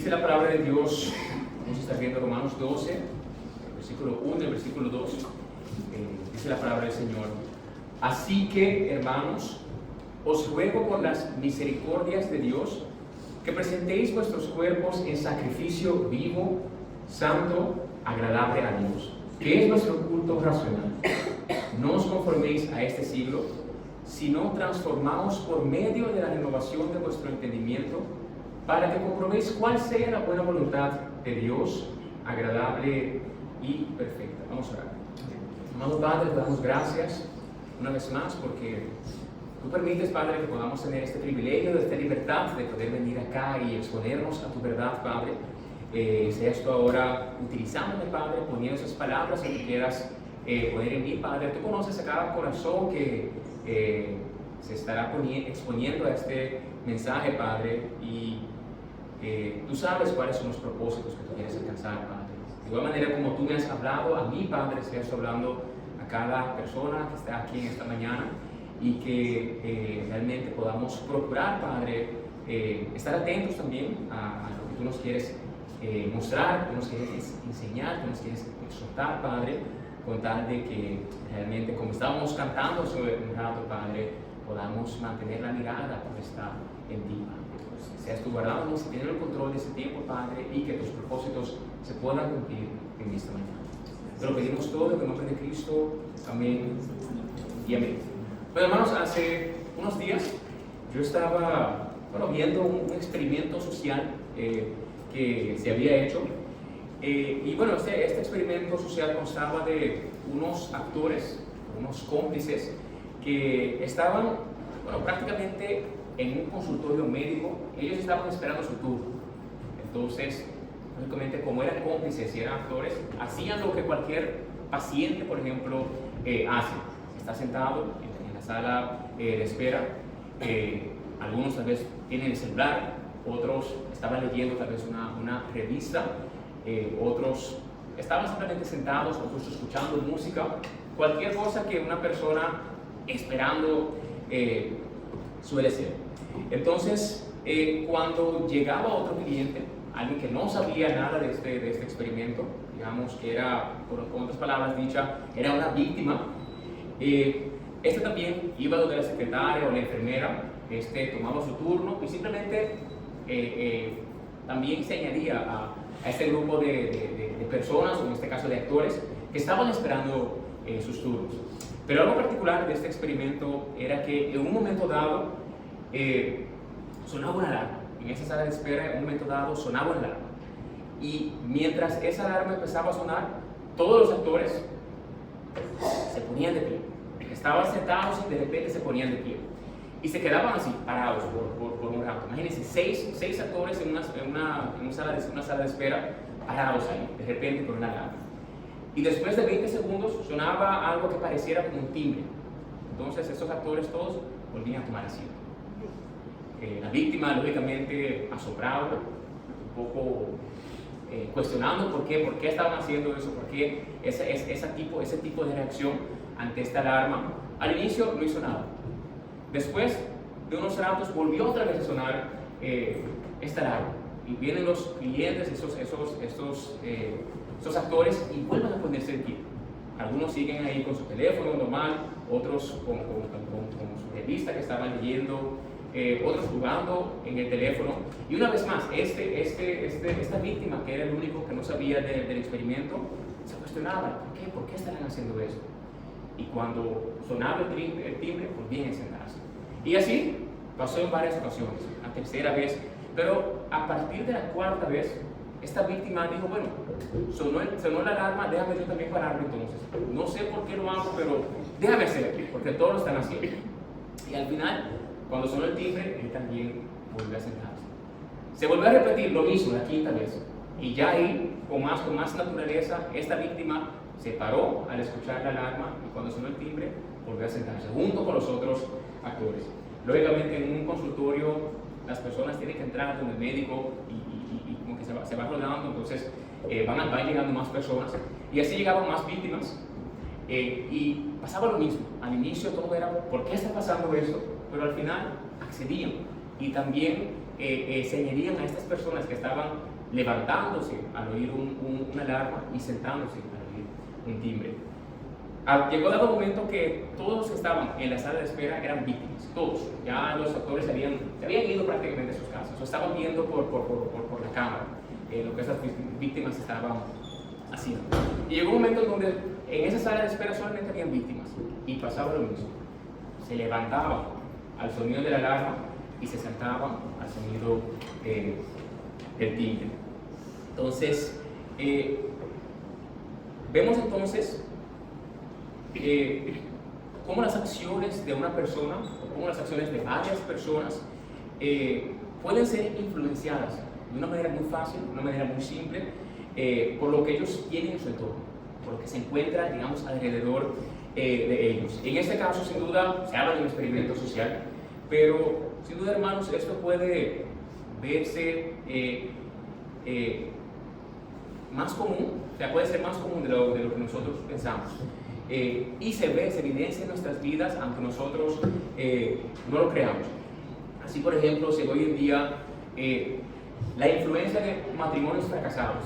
Dice la palabra de Dios, vamos a estar viendo Romanos 12, versículo 1 y versículo 2. Dice la palabra del Señor: así que, hermanos, os ruego por las misericordias de Dios que presentéis vuestros cuerpos en sacrificio vivo, santo, agradable a Dios, que es vuestro culto racional. No os conforméis a este siglo, sino transformaos por medio de la renovación de vuestro entendimiento, para que comprobéis cuál sea la buena voluntad de Dios, agradable y perfecta. Vamos a orar. Amado Padre, te damos gracias una vez más porque tú permites, Padre, que podamos tener este privilegio de esta libertad de poder venir acá y exponernos a tu verdad, Padre. Sea esto ahora utilizándome, Padre, poniendo esas palabras que tú quieras poner en mí, Padre. Tú conoces a cada corazón que se estará exponiendo a este mensaje, Padre, y tú sabes cuáles son los propósitos que tú quieres alcanzar, Padre. De igual manera como tú me has hablado a mí, Padre, seas hablando a cada persona que está aquí en esta mañana, y que realmente podamos procurar, Padre, estar atentos también a lo que tú nos quieres mostrar, que nos quieres enseñar, que nos quieres exhortar, Padre, con tal de que realmente, como estábamos cantando sobre un rato, Padre, podamos mantener la mirada puesta en ti, Padre. Seas tú guardándonos y teniendo el control de ese tiempo, Padre, y que tus propósitos se puedan cumplir en esta mañana. Te lo pedimos todo en el nombre de Cristo. Amén y amén. Bueno, hermanos, hace unos días yo estaba viendo un experimento social que se había hecho. Y bueno, este experimento social constaba de unos actores, unos cómplices, que estaban prácticamente en un consultorio médico. Ellos estaban esperando su turno. Entonces, lógicamente, como eran cómplices y eran actores, hacían lo que cualquier paciente, por ejemplo, hace. Está sentado en la sala de espera. Algunos tal vez tienen el celular, otros estaban leyendo tal vez una revista, otros estaban simplemente sentados, otros escuchando música, cualquier cosa que una persona esperando suele ser. Entonces, cuando llegaba otro cliente, alguien que no sabía nada de este experimento, digamos que era, con otras palabras dicha, era una víctima, este también iba donde la secretaria o la enfermera, tomaba su turno y simplemente también se añadía a este grupo de personas, o en este caso de actores, que estaban esperando sus turnos. Pero algo particular de este experimento era que en un momento dado sonaba una alarma. En esa sala de espera, en un momento dado, sonaba una alarma. Y mientras esa alarma empezaba a sonar, todos los actores se ponían de pie. Estaban sentados y de repente se ponían de pie. Y se quedaban así, parados por un rato. Imagínense, seis actores en una sala de espera, parados ahí, de repente por una alarma. Y después de 20 segundos sonaba algo que pareciera como un timbre. Entonces estos actores todos volvían a tomar asiento. La víctima, lógicamente, asombrado, un poco cuestionando por qué estaban haciendo eso, por qué ese tipo de reacción ante esta alarma. Al inicio no hizo nada. Después de unos ratos volvió otra vez a sonar esta alarma. Y vienen los clientes, estos actores, y vuelven a ponerse de pie. Algunos siguen ahí con su teléfono normal, otros con su revista que estaban leyendo, otros jugando en el teléfono. Y una vez más, esta víctima, que era el único que no sabía del experimento, se cuestionaba: ¿por qué estarán haciendo esto? Y cuando sonaba el timbre, volvían a sentarse. Y así pasó en varias ocasiones, la tercera vez. Pero a partir de la cuarta vez, esta víctima dijo: bueno, sonó la alarma, déjame yo también pararme entonces. No sé por qué lo hago, pero déjame hacer, porque todos lo están haciendo. Y al final, cuando sonó el timbre, él también volvió a sentarse. Se volvió a repetir lo mismo la quinta vez. Y ya ahí, con más naturaleza, esta víctima se paró al escuchar la alarma, y cuando sonó el timbre, volvió a sentarse junto con los otros actores. Lógicamente, en un consultorio, las personas tienen que entrar con el médico y como que se va rodando, entonces van llegando más personas, y así llegaban más víctimas, y pasaba lo mismo. Al inicio todo era: ¿por qué está pasando esto? Pero al final accedían, y también señalían a estas personas que estaban levantándose al oír una alarma y sentándose al oír un timbre. Llegó dado un momento que todos los que estaban en la sala de espera eran víctimas, todos. Ya los actores se habían ido prácticamente a sus casas, o estaban viendo por la cámara lo que esas víctimas estaban haciendo. Y llegó un momento donde en esa sala de espera solamente habían víctimas, y pasaba lo mismo. Se levantaban al sonido de la alarma y se sentaban al sonido del timbre. Entonces, vemos entonces cómo las acciones de una persona, o cómo las acciones de varias personas pueden ser influenciadas de una manera muy fácil, de una manera muy simple, por lo que ellos tienen en su entorno, por lo que se encuentra, digamos, alrededor de ellos. En este caso, sin duda, se habla de un experimento social, pero sin duda, hermanos, esto puede verse más común, o sea, puede ser más común de lo que nosotros pensamos. Y se evidencia en nuestras vidas, aunque nosotros no lo creamos. Así, por ejemplo, si hoy en día la influencia de matrimonios fracasados.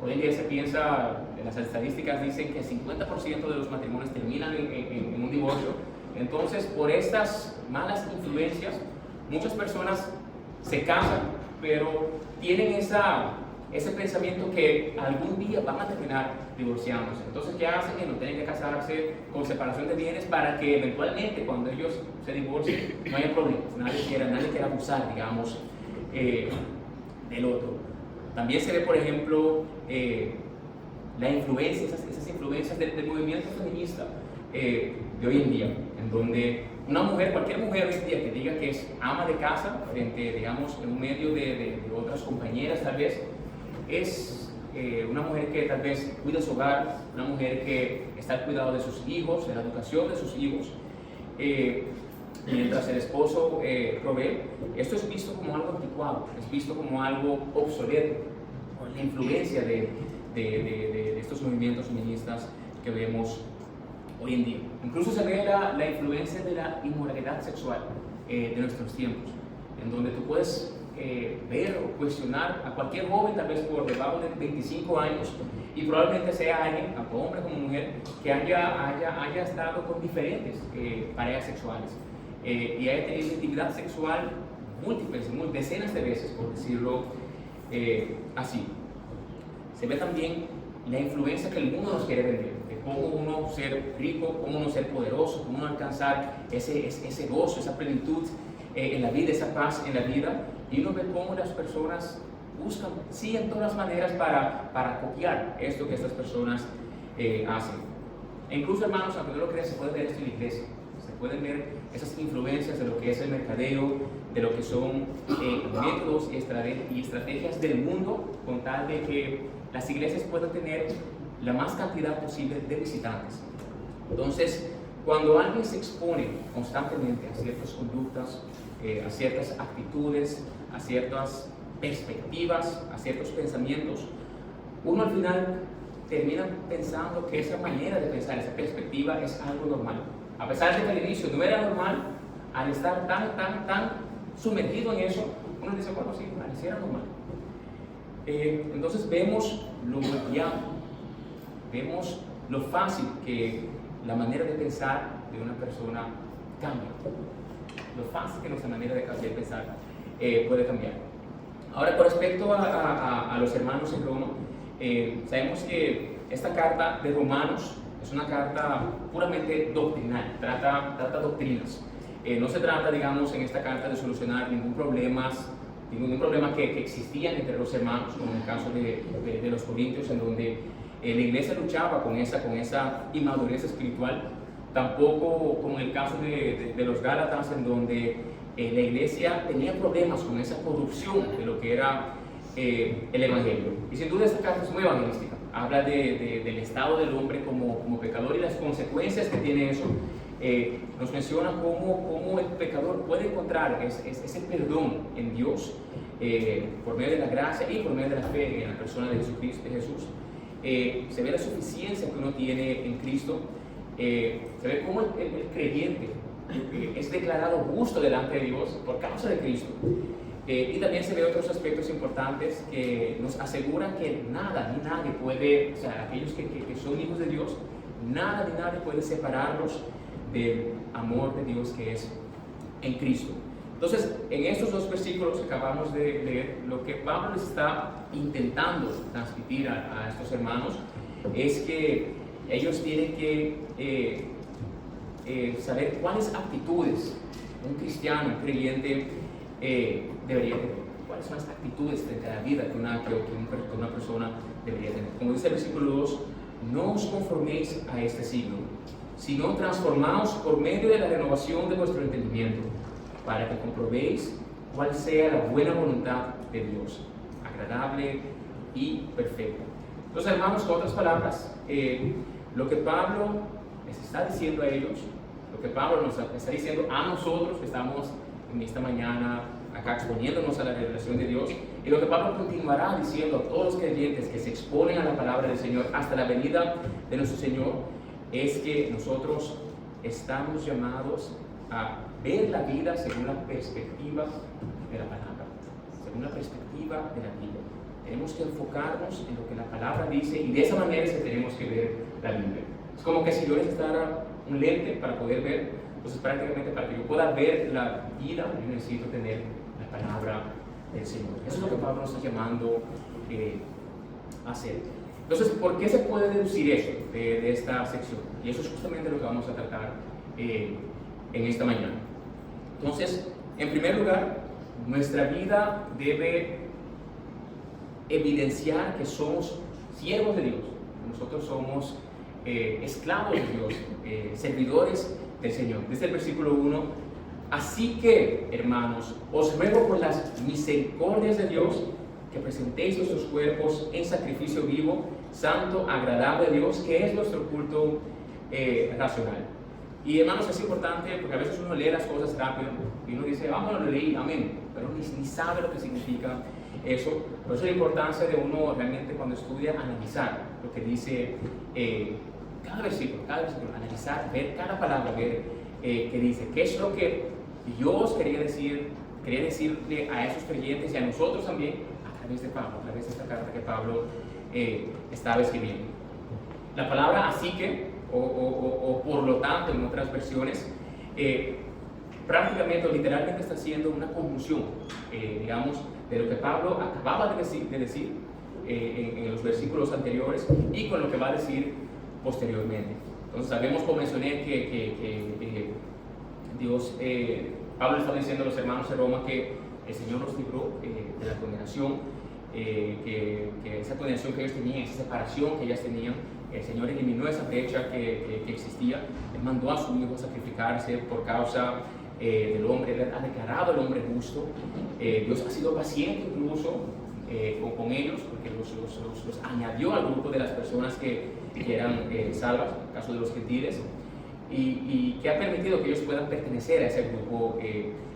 Hoy en día se piensa, las estadísticas dicen que el 50% de los matrimonios terminan en un divorcio. Entonces, por estas malas influencias, muchas personas se casan, pero tienen ese pensamiento que algún día van a terminar divorciándose. Entonces, ¿qué hacen? Que no tienen que casarse con separación de bienes para que eventualmente, cuando ellos se divorcien, no haya problemas. Nadie quiera abusar, digamos, del otro. También se ve, por ejemplo, la influencia, esas influencias del movimiento feminista de hoy en día, en donde una mujer, cualquier mujer hoy en día que diga que es ama de casa, frente, digamos, en un medio de otras compañeras, tal vez, es una mujer que tal vez cuida su hogar, una mujer que está al cuidado de sus hijos, de la educación de sus hijos, mientras el esposo provee. Esto es visto como algo anticuado, es visto como algo obsoleto, por la influencia de estos movimientos feministas que vemos hoy en día. Incluso se ve la influencia de la inmoralidad sexual de nuestros tiempos, en donde tú puedes ver o cuestionar a cualquier joven, tal vez por debajo de 25 años, y probablemente sea alguien, tanto hombre como mujer, que haya estado con diferentes parejas sexuales y haya tenido intimidad sexual múltiples, decenas de veces, por decirlo así. Se ve también la influencia que el mundo nos quiere vender, de cómo uno ser rico, cómo uno ser poderoso, cómo uno alcanzar ese gozo, esa plenitud en la vida, esa paz en la vida. Y uno ve cómo las personas buscan, sí, en todas las maneras para copiar esto que estas personas hacen. E incluso, hermanos, aunque no lo crean, se puede ver esto en la iglesia. Se pueden ver esas influencias de lo que es el mercadeo, de lo que son métodos y estrategias del mundo, con tal de que las iglesias puedan tener la más cantidad posible de visitantes. Entonces, cuando alguien se expone constantemente a ciertas conductas, a ciertas actitudes, a ciertas perspectivas, a ciertos pensamientos, uno al final termina pensando que esa manera de pensar, esa perspectiva es algo normal. A pesar de que al inicio no era normal, al estar tan sumergido en eso, uno dice, bueno, sí, pareciera normal. Entonces vemos lo moldeado, vemos lo fácil que la manera de pensar de una persona cambia, lo fácil que nuestra manera de pensar puede cambiar. Ahora, con respecto a los hermanos en Roma, sabemos que esta carta de Romanos es una carta puramente doctrinal, trata doctrinas. No se trata, digamos, en esta carta de solucionar ningún problema que existían entre los hermanos, como en el caso de los Corintios, en donde la iglesia luchaba con esa inmadurez espiritual. Tampoco como en el caso de los Gálatas, en donde la iglesia tenía problemas con esa corrupción de lo que era el Evangelio. Y sin duda esta carta es muy evangelística. Habla del estado del hombre como pecador y las consecuencias que tiene eso. Nos menciona cómo el pecador puede encontrar ese perdón en Dios por medio de la gracia y por medio de la fe en la persona de Jesús. Se ve la suficiencia que uno tiene en Cristo. Se ve cómo el creyente es declarado justo delante de Dios por causa de Cristo. Y también se ve otros aspectos importantes que nos aseguran que nada ni nadie puede, o sea, aquellos que son hijos de Dios, nada ni nadie puede separarlos del amor de Dios que es en Cristo. Entonces, en estos dos versículos que acabamos de leer, lo que Pablo les está intentando transmitir a estos hermanos es que ellos tienen que saber cuáles actitudes un cristiano, un creyente debería tener. ¿Cuáles son las actitudes frente a la vida que una persona debería tener? Como dice el versículo 2, no os conforméis a este siglo, sino transformaos por medio de la renovación de vuestro entendimiento, para que comprobéis cuál sea la buena voluntad de Dios, agradable y perfecta. Entonces, hermanos, con otras palabras, lo que Pablo les está diciendo a ellos, lo que Pablo nos está diciendo a nosotros que estamos en esta mañana acá exponiéndonos a la revelación de Dios, y lo que Pablo continuará diciendo a todos los creyentes que se exponen a la palabra del Señor hasta la venida de nuestro Señor, es que nosotros estamos llamados a ver la vida según la perspectiva de la palabra, según la perspectiva de la Biblia. Tenemos que enfocarnos en lo que la palabra dice, y de esa manera es que tenemos que ver la Biblia. Es como que si yo necesitara un lente para poder ver, entonces prácticamente para que yo pueda ver la vida, yo necesito tener la palabra del Señor. Eso es lo que Pablo nos está llamando a hacer. Entonces, ¿por qué se puede deducir eso de esta sección? Y eso es justamente lo que vamos a tratar en esta mañana. Entonces, en primer lugar, nuestra vida debe evidenciar que somos siervos de Dios. Nosotros somos esclavos de Dios, servidores del Señor. Desde el versículo 1, así que, hermanos, os ruego por las misericordias de Dios que presentéis vuestros cuerpos en sacrificio vivo, santo, agradable a Dios, que es nuestro culto racional. Y hermanos, es importante porque a veces uno lee las cosas rápido y uno dice, vamos, lo leí, amén, pero ni sabe lo que significa eso. Por eso la importancia de uno realmente cuando estudia analizar lo que dice cada versículo, analizar, ver cada palabra, ver qué dice, qué es lo que Dios quería decirle a esos creyentes y a nosotros también a través de Pablo, a través de esta carta que Pablo estaba escribiendo. La palabra así que, o por lo tanto en otras versiones, prácticamente o literalmente está haciendo una conjunción, digamos, de lo que Pablo acababa de decir en los versículos anteriores y con lo que va a decir posteriormente. Entonces sabemos, como mencioné, que Dios, Pablo le estaba diciendo a los hermanos de Roma que el Señor los libró de la condenación, que esa condenación que ellos tenían, esa separación que ellas tenían, el Señor eliminó esa brecha que existía. Él mandó a su Hijo a sacrificarse por causa del hombre. Él ha declarado al hombre justo. Dios ha sido paciente incluso con ellos, porque los añadió al grupo de las personas que eran salvas, en el caso de los gentiles, y que ha permitido que ellos puedan pertenecer a ese grupo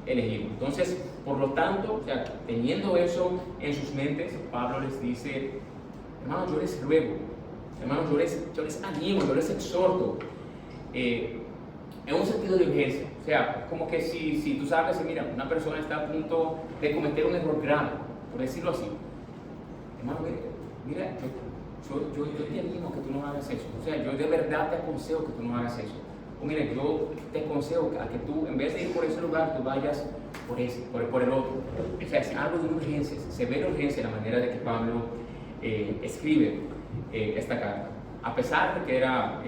elegido. Entonces, por lo tanto, o sea, teniendo eso en sus mentes, Pablo les dice, hermanos, yo les ruego, hermanos, yo les animo, yo les exhorto, en un sentido de urgencia. O sea, como que si tú sabes que, mira, una persona está a punto de cometer un error grave, por decirlo así, hermano, mira, yo te animo a que tú no hagas eso. O sea, yo de verdad te aconsejo que tú no hagas eso. O mira, yo te aconsejo a que tú, en vez de ir por ese lugar, tú vayas por el otro. O sea, es algo de una urgencia, se ve la urgencia en la manera de que Pablo escribe esta carta, a pesar de que era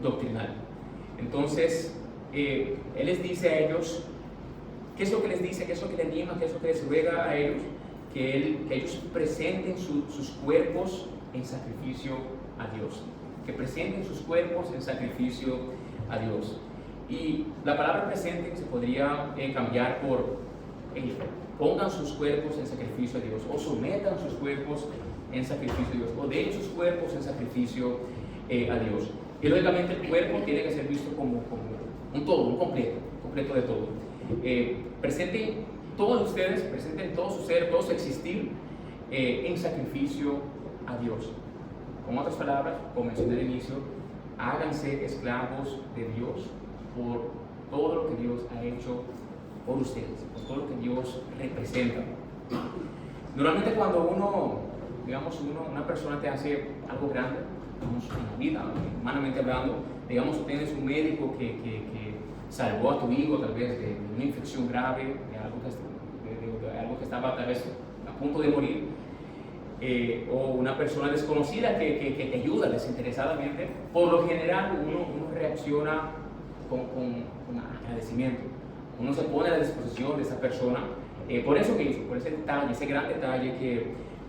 doctrinal. Entonces, él les dice a ellos, ¿qué es lo que les dice? ¿Qué es lo que les anima? ¿Qué es lo que les ruega a ellos? Que ellos presenten sus cuerpos en sacrificio a Dios. Que presenten sus cuerpos en sacrificio a Dios. Y la palabra presente se podría cambiar por pongan sus cuerpos en sacrificio a Dios, o sometan sus cuerpos en sacrificio a Dios, o den sus cuerpos en sacrificio a Dios. Y lógicamente el cuerpo tiene que ser visto como un todo, un completo de todo. Presenten todos ustedes, presenten todo su ser, todo su existir en sacrificio a Dios. Con otras palabras, como mencioné al inicio, háganse esclavos de Dios por todo lo que Dios ha hecho por ustedes, por todo lo que Dios representa. Normalmente cuando una persona te hace algo grande, digamos, en la vida, humanamente hablando, digamos, tú tienes un médico que salvó a tu hijo tal vez de una infección grave, de algo que estaba tal vez a punto de morir, o una persona desconocida que te ayuda desinteresadamente, por lo general uno reacciona con agradecimiento. Uno se pone a la disposición de esa persona por eso que hizo, por ese detalle, ese gran detalle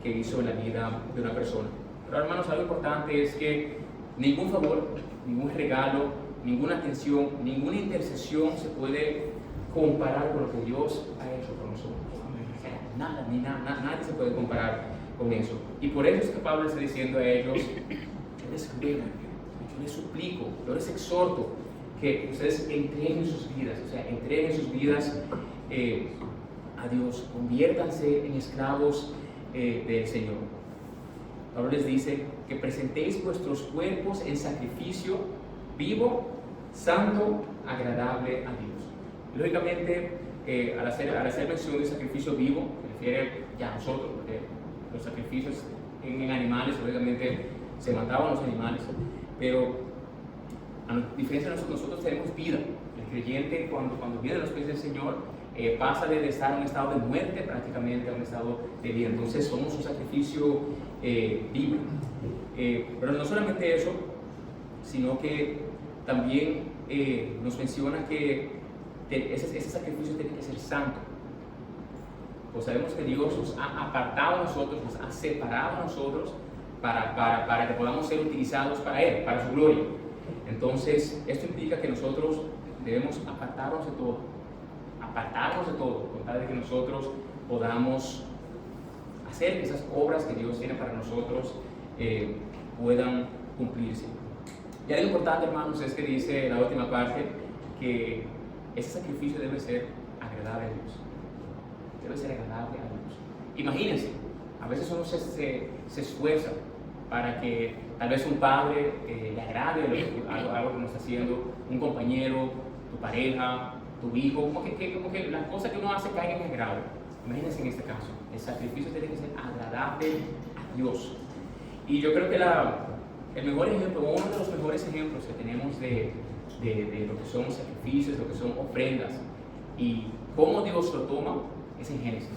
que hizo en la vida de una persona. Pero hermanos, algo importante es que ningún favor, ningún regalo, ninguna atención, ninguna intercesión se puede comparar con lo que Dios ha hecho por nosotros. O sea, nadie se puede comparar con eso. Y por eso es que Pablo está diciendo a ellos: yo les ruego, yo les suplico, yo les exhorto que ustedes entreguen sus vidas, o sea, entreguen sus vidas a Dios, conviértanse en esclavos del Señor. Pablo les dice que presentéis vuestros cuerpos en sacrificio vivo, santo, agradable a Dios. Y, lógicamente, al hacer mención de sacrificio vivo, se refiere ya a nosotros, porque los sacrificios en animales, lógicamente, se mataban los animales, pero a diferencia de nosotros tenemos vida. El creyente, cuando viene a los pies del Señor, pasa de estar en un estado de muerte prácticamente a un estado de vida. Entonces somos un sacrificio vivo. Pero no solamente eso, sino que también nos menciona que ese sacrificio tiene que ser santo. Pues sabemos que Dios nos ha apartado a nosotros, nos ha separado a nosotros para que podamos ser utilizados para Él, para su gloria. Entonces, esto implica que nosotros debemos apartarnos de todo, con tal de que nosotros podamos hacer que esas obras que Dios tiene para nosotros puedan cumplirse. Y algo importante, hermanos, es que dice en la última parte que ese sacrificio debe ser agradable a Dios. Debe ser agradable a Dios. Imagínense, a veces uno se esfuerza para que tal vez un padre le agrade algo que uno está haciendo, un compañero, tu pareja, tu hijo, como que las cosas que uno hace caigan en agrado. Imagínense en este caso, el sacrificio tiene que ser agradable a Dios. Y yo creo que el mejor ejemplo, uno de los mejores ejemplos que tenemos de lo que son sacrificios, lo que son ofrendas y cómo Dios lo toma, es en Génesis,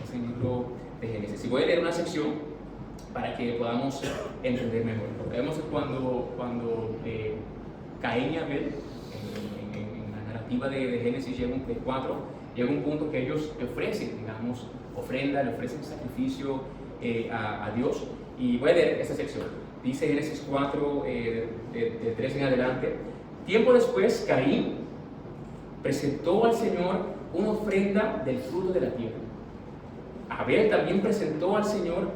es en el libro de Génesis. Y voy a leer una sección para que podamos entender mejor. Vemos que cuando Caín y Abel, en la narrativa de Génesis llega un punto que ellos le ofrecen, digamos, ofrenda, le ofrecen sacrificio a Dios. Y voy a leer esta sección. Dice Génesis 4, de 3 en adelante: tiempo después, Caín presentó al Señor una ofrenda del fruto de la tierra. Abel también presentó al Señor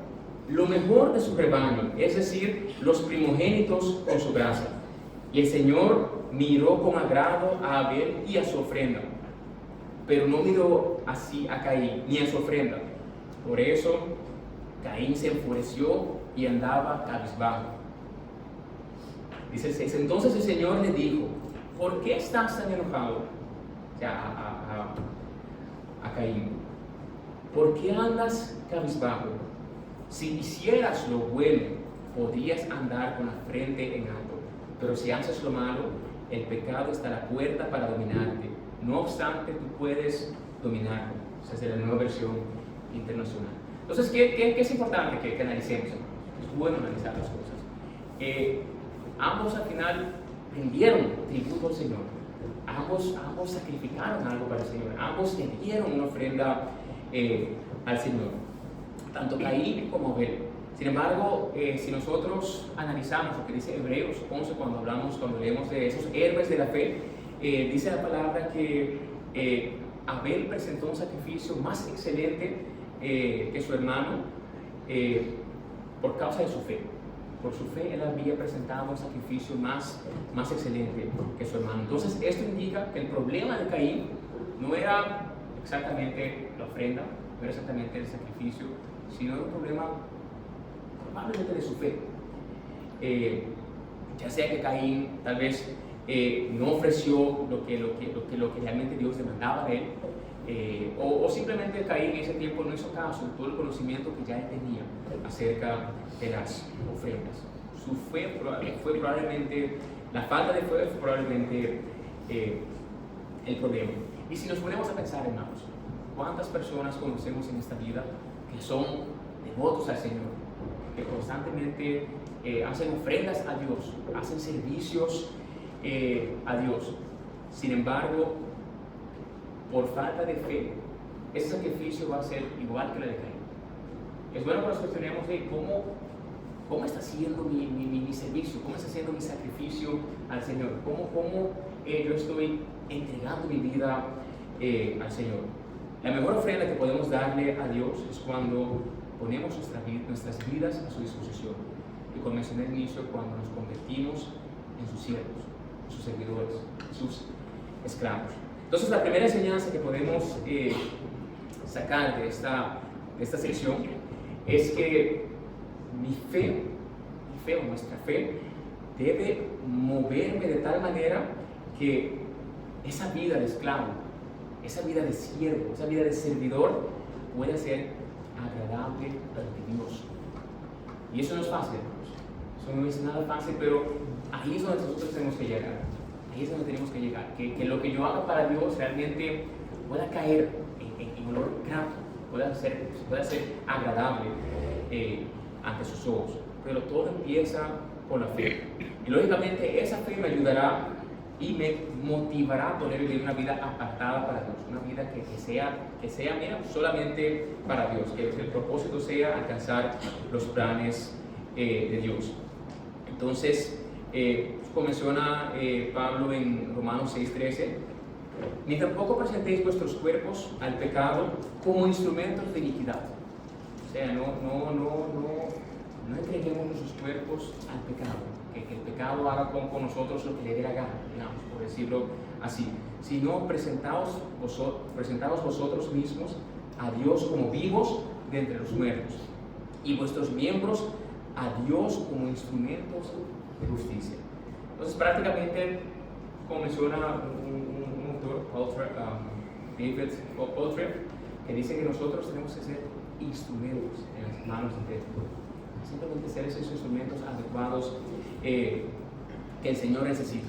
lo mejor de su rebaño, es decir, los primogénitos con su grasa. Y el Señor miró con agrado a Abel y a su ofrenda, pero no miró así a Caín ni a su ofrenda. Por eso Caín se enfureció y andaba cabizbajo. Dice el 6: entonces el Señor le dijo: ¿por qué estás tan enojado? O sea, a Caín, ¿por qué andas cabizbajo? Si hicieras lo bueno, podrías andar con la frente en alto, pero si haces lo malo, el pecado está a la puerta para dominarte. No obstante, tú puedes dominarlo. Esa es la nueva versión internacional. Entonces, ¿qué es importante que analicemos? Es bueno analizar las cosas. Ambos al final rindieron tributo al Señor. Ambos sacrificaron algo para el Señor. Ambos le dieron una ofrenda al Señor. Tanto Caín como Abel. Sin embargo, si nosotros analizamos lo que dice Hebreos 11, cuando leemos de esos héroes de la fe, dice la palabra que Abel presentó un sacrificio más excelente que su hermano por causa de su fe. Por su fe él había presentado un sacrificio más excelente que su hermano. Entonces esto indica que el problema de Caín no era exactamente la ofrenda, no era exactamente el sacrificio, sino era un problema probablemente de su fe. Ya sea que Caín tal vez no ofreció lo que realmente Dios demandaba de él, o simplemente caí en ese tiempo, no hizo caso de todo el conocimiento que ya él tenía acerca de las ofrendas. Su fe fue probablemente, la falta de fe fue probablemente el problema. Y si nos ponemos a pensar, hermanos, ¿cuántas personas conocemos en esta vida que son devotos al Señor, que constantemente hacen ofrendas a Dios, hacen servicios a Dios? Sin embargo, por falta de fe, ese sacrificio va a ser igual que la de Caín. Es bueno que nos cuestionemos cómo está siendo mi servicio, cómo está siendo mi sacrificio al Señor, cómo yo estoy entregando mi vida al Señor. La mejor ofrenda que podemos darle a Dios es cuando ponemos nuestras vidas a su disposición. Y como mencioné al inicio, cuando nos convertimos en sus siervos, sus servidores, sus esclavos. Entonces, la primera enseñanza que podemos sacar de esta sección es que nuestra fe, debe moverme de tal manera que esa vida de esclavo, esa vida de siervo, esa vida de servidor pueda ser agradable ante Dios. Y eso no es fácil, hermanos. Eso no es nada fácil, pero ahí es donde nosotros tenemos que llegar. Ahí es donde tenemos que llegar. Que lo que yo haga para Dios realmente pueda caer en olor grato, pueda ser agradable ante sus ojos. Pero todo empieza por la fe. Y lógicamente esa fe me ayudará y me motivará a poder vivir una vida apartada para Dios, una vida que sea mira, solamente para Dios, que el propósito sea alcanzar los planes de Dios. Entonces, como menciona Pablo en Romanos 6:13, ni tampoco presentéis vuestros cuerpos al pecado como instrumentos de iniquidad. O sea, no entreguemos nuestros cuerpos al pecado, que el pecado haga con nosotros lo que le dé la gana, digamos, por decirlo así, sino presentaos vosotros mismos a Dios como vivos de entre los muertos, y vuestros miembros a Dios como instrumentos de justicia. Entonces, prácticamente, como menciona un autor, David Pottruck, que dice que nosotros tenemos que ser instrumentos en las manos de Dios. Simplemente ser esos instrumentos adecuados que el Señor necesita.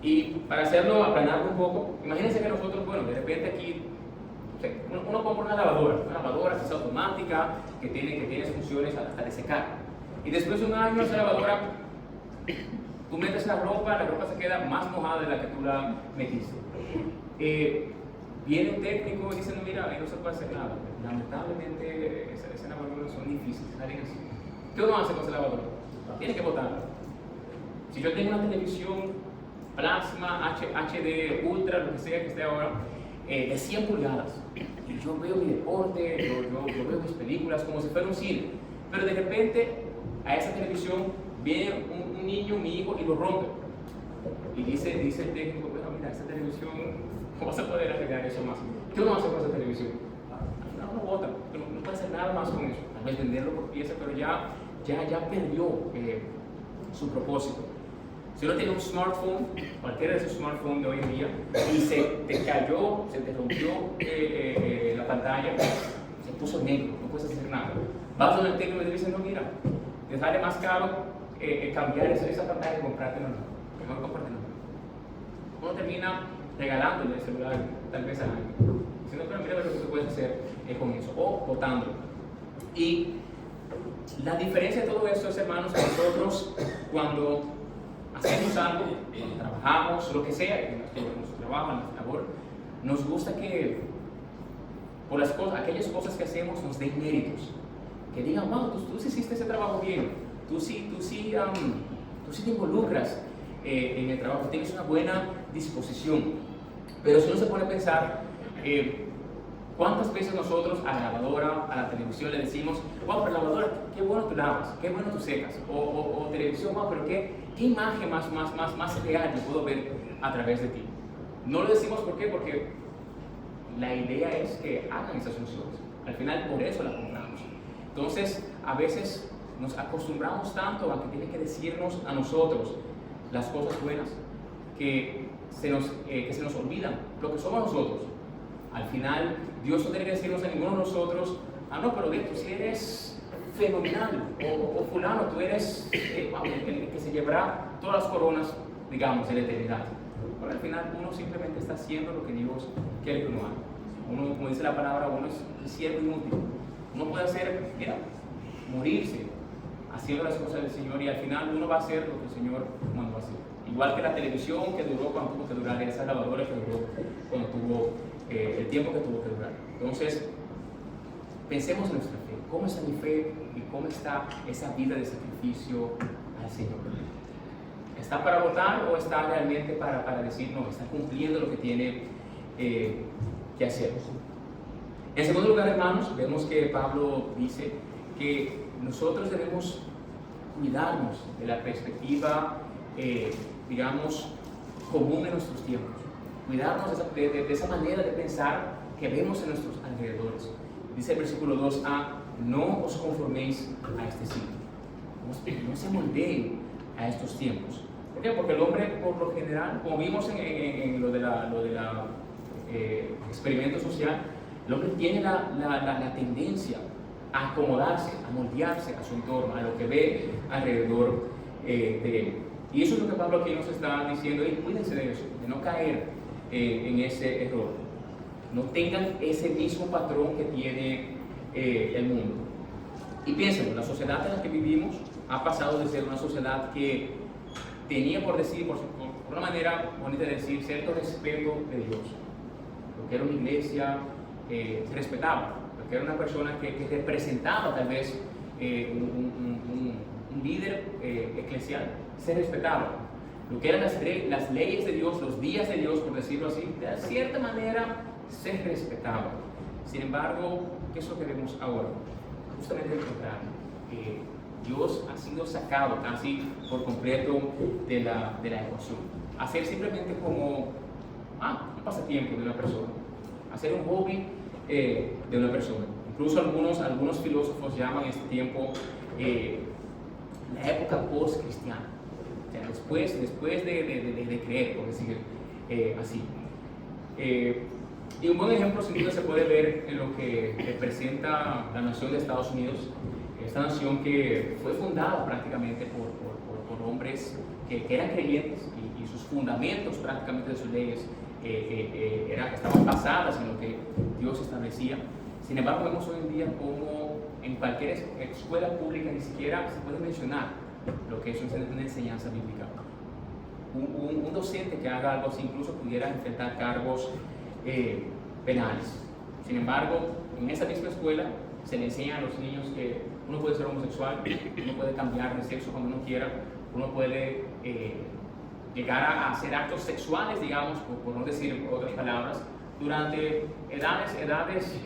Y para hacerlo, aplanarlo un poco, imagínense que nosotros, bueno, de repente aquí, uno compra una lavadora que es automática, que tiene funciones hasta de secar. Y después de un año esa lavadora, tú metes la ropa se queda más mojada de la que tú la metiste. Viene un técnico y dice, no, mira, ahí no se puede hacer nada. Lamentablemente esas lavadoras son difíciles, salen así. ¿Qué uno hace con esa lavadora? Tiene que botarla. Si yo tengo una televisión plasma, HD, ultra, lo que sea que esté ahora, de 100 pulgadas, y yo veo mi deporte, yo veo mis películas como si fuera un cine, pero de repente a esa televisión viene un niño, mi hijo, y lo rompe. Y dice el técnico, bueno, mira, esta televisión, ¿cómo vas a poder arreglar eso más? ¿Qué uno hace con esa televisión? Al final uno bota, no puede hacer nada más con eso. Tal vez venderlo por pieza, pero ya perdió su propósito. Si uno tiene un smartphone, cualquiera de esos smartphones de hoy en día, y se te rompió la pantalla, se puso negro, no puedes hacer nada. Vas donde el técnico y te dice, no, mira, te sale más caro cambiar esa pantalla que comprarte una nueva. Mejor comprarte una nueva. Uno termina regalándole el celular, tal vez al año. Diciendo, pero mira lo que tú puedes hacer con eso, o botándolo. Y la diferencia de todo esto es, hermanos, que nosotros cuando hacemos algo, cuando trabajamos, lo que sea, en nuestro trabajo, en nuestra labor, nos gusta que por aquellas cosas que hacemos nos den méritos. Que digan, wow, tú sí hiciste ese trabajo bien, tú sí te involucras en el trabajo, tienes una buena disposición. Pero si uno se pone a pensar, ¿cuántas veces nosotros a la lavadora, a la televisión le decimos, wow, pero lavadora, qué bueno tú lavas, qué bueno tú secas? O televisión, wow, pero qué imagen más real yo puedo ver a través de ti. No lo decimos ¿por qué? Porque la idea es que hagan esas funciones. Al final, por eso la compramos. Entonces, a veces nos acostumbramos tanto a que tiene que decirnos a nosotros las cosas buenas que se nos olvidan lo que somos nosotros. Al final, Dios no tiene que decirnos a ninguno de nosotros, no, pero tú sí eres fenomenal, o fulano, tú eres el que se llevará todas las coronas, digamos, de la eternidad. Pero al final uno simplemente está haciendo lo que Dios quiere que uno haga. Uno, como dice la palabra, uno es un siervo inútil. Uno puede hacer, morirse haciendo las cosas del Señor, y al final uno va a hacer lo que el Señor mandó a hacer. Igual que la televisión que duró cuando tuvo que durar, esa lavadora que duró cuando tuvo el tiempo que tuvo que durar. Entonces, pensemos en nuestra fe. ¿Cómo está mi fe y cómo está esa vida de sacrificio al Señor? ¿Está para votar o está realmente para decir, no, está cumpliendo lo que tiene que hacer? En segundo lugar, hermanos, vemos que Pablo dice que nosotros debemos cuidarnos de la perspectiva, digamos, común de nuestros tiempos. Cuidarnos de esa manera de pensar que vemos en nuestros alrededores. Dice el versículo 2a, no os conforméis a este siglo. No se moldeen a estos tiempos. ¿Por qué? Porque el hombre, por lo general, como vimos en lo de la experimento social, el hombre tiene la tendencia a acomodarse, a moldearse a su entorno, a lo que ve alrededor de él. Y eso es lo que Pablo aquí nos está diciendo, y cuídense de eso, de no caer en ese error. No tengan ese mismo patrón que tiene el mundo. Y piensen, la sociedad en la que vivimos ha pasado de ser una sociedad que tenía, por decir, por una manera bonita de decir, cierto respeto de Dios. Lo que era una iglesia se respetaba, lo que era una persona que representaba tal vez un líder eclesial, se respetaba. Lo que eran las leyes de Dios, los días de Dios, por decirlo así, de cierta manera se respetaba. Sin embargo, ¿qué es lo que vemos ahora? Justamente el contrario. Dios ha sido sacado casi por completo de la ecuación. A ser simplemente como un pasatiempo de una persona, a ser un hobby de una persona. Incluso algunos filósofos llaman este tiempo la época post-cristiana. O sea, después de creer, por decir así. Y un buen ejemplo sin duda se puede ver en lo que representa la nación de Estados Unidos, esta nación que fue fundada prácticamente por hombres que eran creyentes, y sus fundamentos prácticamente de sus leyes estaban basadas en lo que Dios establecía. Sin embargo, vemos hoy en día como en cualquier escuela pública ni siquiera se puede mencionar lo que es una enseñanza bíblica. Un docente que haga algo así incluso pudiera enfrentar cargos penales. Sin embargo, en esa misma escuela se le enseña a los niños que uno puede ser homosexual, uno puede cambiar de sexo cuando uno quiera, uno puede llegar a hacer actos sexuales, digamos, por no decir otras palabras, durante edades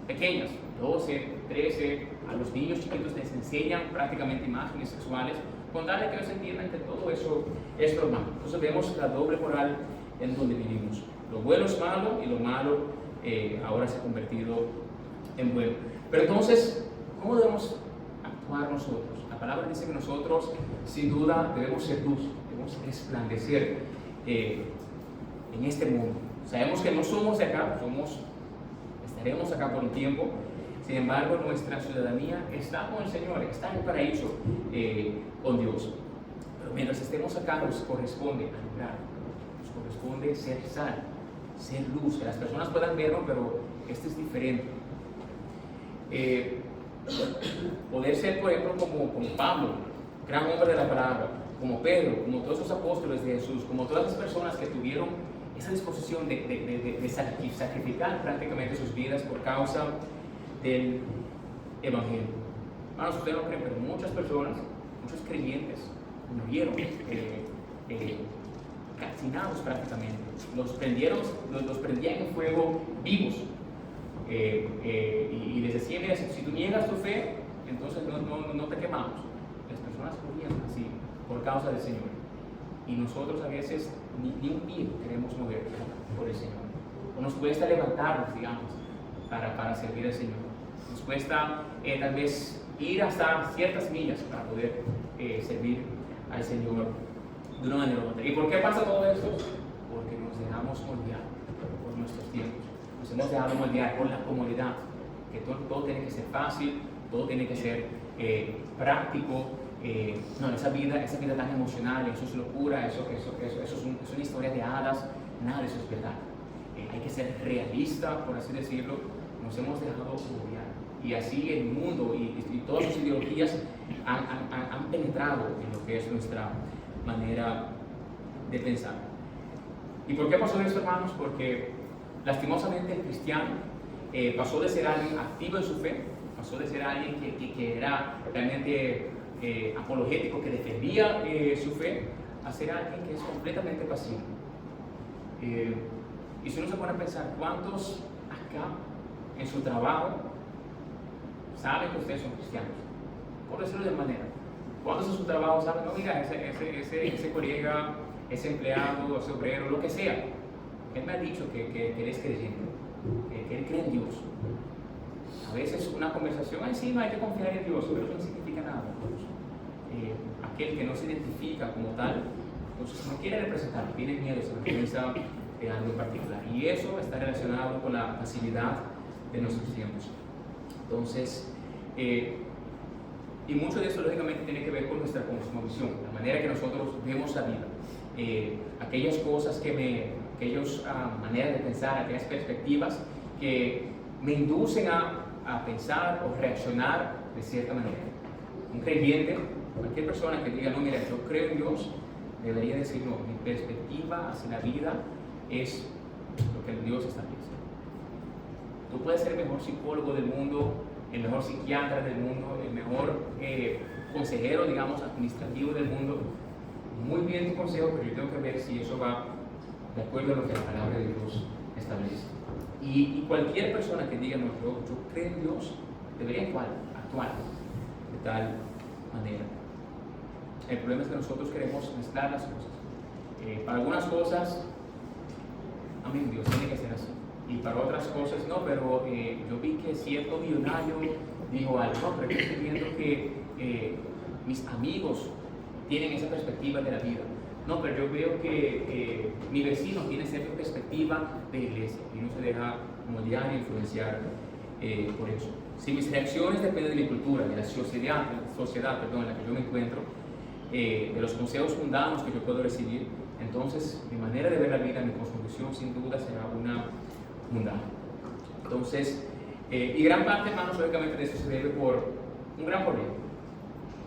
pequeñas, 12, 13, a los niños chiquitos les enseñan prácticamente imágenes sexuales, con tal de que ellos entiendan que todo eso es normal. Entonces vemos la doble moral en donde vivimos. Lo bueno es malo y lo malo ahora se ha convertido en bueno. Pero entonces, ¿cómo debemos actuar nosotros? La palabra dice que nosotros, sin duda, debemos ser luz, debemos resplandecer en este mundo. Sabemos que no somos de acá, estaremos acá por un tiempo. Sin embargo, nuestra ciudadanía está con el Señor, está en el paraíso con Dios. Pero mientras estemos acá, nos corresponde alumbrar, nos corresponde ser sal, ser luz, que las personas puedan verlo, pero este es diferente. Poder ser, por ejemplo, como Pablo, gran hombre de la palabra, como Pedro, como todos esos apóstoles de Jesús, como todas las personas que tuvieron esa disposición de sacrificar prácticamente sus vidas por causa del Evangelio. Hermanos, ustedes no creen, pero muchas personas, muchos creyentes murieron calcinados prácticamente. Los prendían en fuego vivos. Y les decía, mira, si tú niegas tu fe, entonces no te quemamos. Las personas morían así por causa del Señor. Y nosotros a veces ni un pie queremos mover por el Señor. O nos cuesta levantarnos, digamos, para servir al Señor. Nos cuesta tal vez ir hasta ciertas millas para poder servir al Señor de una manera u otra. ¿Y por qué pasa todo esto? Porque nos dejamos moldear por nuestros tiempos. nos hemos dejado moldear por la comodidad, que todo tiene que ser fácil, todo tiene que ser práctico. No, esa vida tan emocional, eso es locura, eso es una historia de hadas, nada de eso es verdad. Hay que ser realista, por así decirlo. Nos hemos dejado moldear. Y así el mundo y todas sus ideologías han penetrado en lo que es nuestra manera de pensar. ¿Y por qué pasó esto, hermanos? Porque lastimosamente el cristiano pasó de ser alguien activo en su fe, pasó de ser alguien que era realmente apologético, que defendía su fe, a ser alguien que es completamente pasivo. Y si uno se pone a pensar, ¿cuántos acá en su trabajo saben que ustedes son cristianos? Por decirlo de manera. ¿Cuántos en su trabajo saben, no, mira, ese colega, ese empleado, ese obrero, lo que sea, él me ha dicho que él es creyente, que él cree en Dios? A veces una conversación, sí, no hay que confiar en Dios, pero eso no significa nada. Aquel que no se identifica como tal, entonces no quiere representar, tiene miedo, se piensa de algo en particular. Y eso está relacionado con la pasividad de nuestros tiempos. Entonces, y mucho de eso lógicamente tiene que ver con nuestra cosmovisión, la manera que nosotros vemos la vida. Aquellas cosas aquellas maneras de pensar, aquellas perspectivas que me inducen a pensar o reaccionar de cierta manera. Un creyente, cualquier persona que diga, no, mira, yo creo en Dios, debería decir, no, mi perspectiva hacia la vida es lo que Dios establece. Tú puedes ser el mejor psicólogo del mundo, el mejor psiquiatra del mundo, el mejor consejero, digamos, administrativo del mundo. Muy bien tu consejo, pero yo tengo que ver si eso va de acuerdo a lo que la palabra de Dios establece. Y cualquier persona que diga, no, yo creo en Dios, debería actuar de tal manera. El problema es que nosotros queremos mezclar las cosas. Para algunas cosas, amén, Dios tiene que ser así. Y para otras cosas, no, pero yo vi que cierto millonario dijo algo, no, pero yo estoy viendo que mis amigos tienen esa perspectiva de la vida. No, pero yo veo que mi vecino tiene cierta perspectiva de iglesia y no se deja moldear e influenciar por eso. Si mis reacciones dependen de mi cultura, de la sociedad en la que yo me encuentro, de los consejos mundanos que yo puedo recibir, entonces mi manera de ver la vida, mi cosmovisión, sin duda será una mundana. Entonces, y gran parte, hermanos, lógicamente de eso se debe por un gran problema,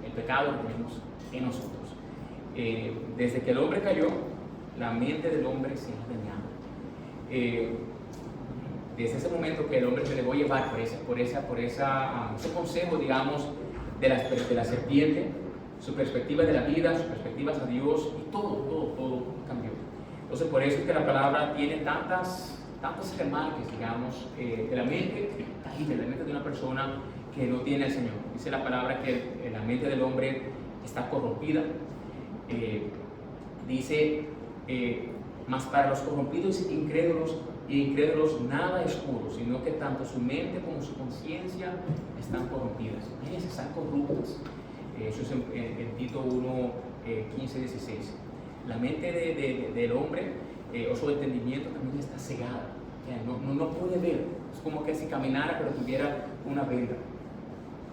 el pecado que tenemos en nosotros. Desde que el hombre cayó, la mente del hombre se ha dañado. Desde ese momento que el hombre se dejó llevar por ese consejo, digamos, de la serpiente, su perspectiva de la vida, sus perspectivas a Dios, y todo cambió. Entonces, por eso es que la palabra tiene tantos remarques, digamos, de la mente de una persona que no tiene al Señor. Dice la palabra que la mente del hombre está corrompida. Dice, mas para los corrompidos e incrédulos nada es puro, sino que tanto su mente como su conciencia están corrompidas. Ellas están corruptas. Eso es en Tito 1, 15, 16. La mente del hombre o su entendimiento también está cegada. No puede ver. Es como que si caminara pero tuviera una venda.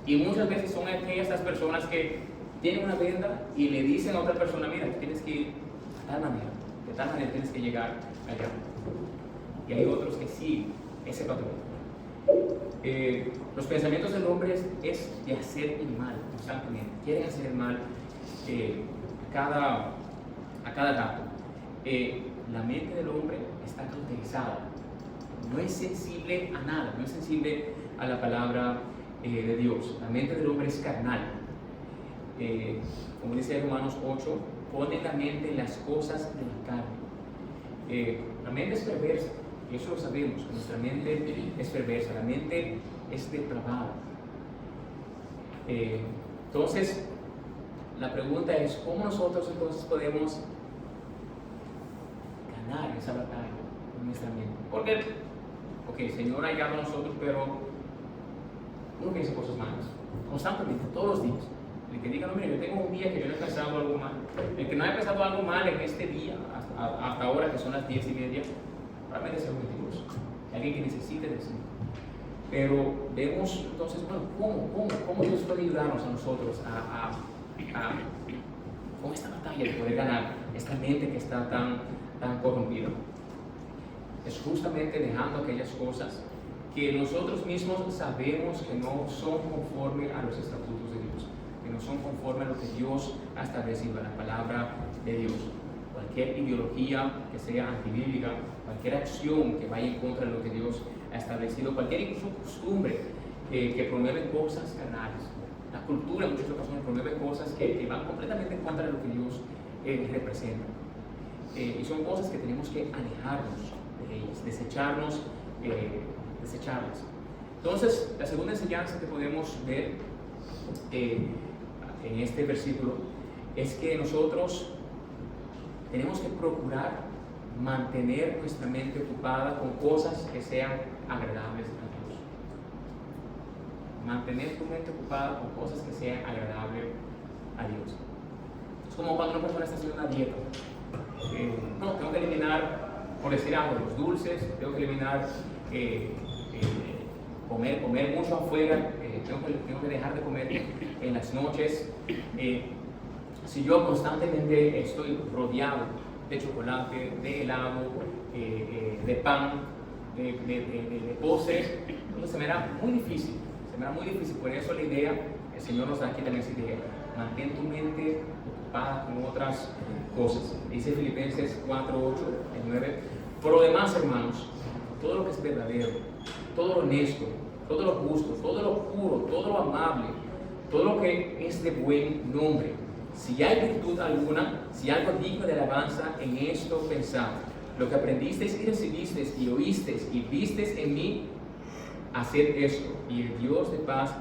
Y muchas veces son aquellas personas que tienen una venda y le dicen a otra persona, mira, tú tienes que ir de tal manera tienes que llegar allá. Y hay otros que sí, ese patrón. Los pensamientos del hombre es de hacer el mal constantemente. Quieren hacer el mal a cada rato. La mente del hombre está cauterizada. No es sensible a nada, no es sensible a la palabra de Dios. La mente del hombre es carnal. Como dice Romanos 8, pone la mente en las cosas de la carne. La mente es perversa, y eso lo sabemos, que nuestra mente es perversa, la mente es depravada. Entonces, la pregunta es, ¿cómo nosotros entonces podemos ganar esa batalla en nuestra mente? Porque, el Señor ha llegado a nosotros, pero uno piensa cosas malas, constantemente, todos los días. El que diga, no, mire, yo tengo un día que yo no he pensado algo mal. El que no haya pensado algo mal en este día, hasta ahora que son las 10:30, probablemente sea un mentiroso. alguien que necesite del Señor. Pero vemos entonces, bueno, ¿cómo Dios puede ayudarnos a nosotros con esta batalla de poder ganar esta mente que está tan corrompida? Es justamente dejando aquellas cosas que nosotros mismos sabemos que no son conforme a los estatutos de Dios, que no son conforme a lo que Dios ha establecido, a la palabra de Dios. Cualquier ideología que sea antibíblica, cualquier acción que vaya en contra de lo que Dios ha establecido, cualquier incluso costumbre que promueve cosas carnales. La cultura en muchas ocasiones promueve cosas que van completamente en contra de lo que Dios representa. Y son cosas que tenemos que alejarnos de ellas, desecharlas. Entonces, la segunda enseñanza que podemos ver en este versículo es que nosotros tenemos que procurar mantener nuestra mente ocupada con cosas que sean agradables a Dios. Mantener tu mente ocupada con cosas que sean agradables a Dios. Es como cuando una persona está haciendo una dieta. No, tengo que eliminar, por decir algo, los dulces, tengo que eliminar comer mucho afuera, tengo que dejar de comer en las noches. Si yo constantemente estoy rodeado de chocolate, de helado, de pan, de postres, entonces se me hará muy difícil. Por eso la idea, el Señor nos da aquí también esa idea: mantén tu mente ocupada con otras cosas. Dice Filipenses 4, 8, 9. Por lo demás, hermanos, todo lo que es verdadero, todo lo honesto, todo lo justo, todo lo puro, todo lo amable, todo lo que es de buen nombre, si hay virtud alguna, si hay algo digno de alabanza, en esto pensad. Lo que aprendisteis y recibisteis y oísteis y visteis en mí, haced esto, y el Dios de paz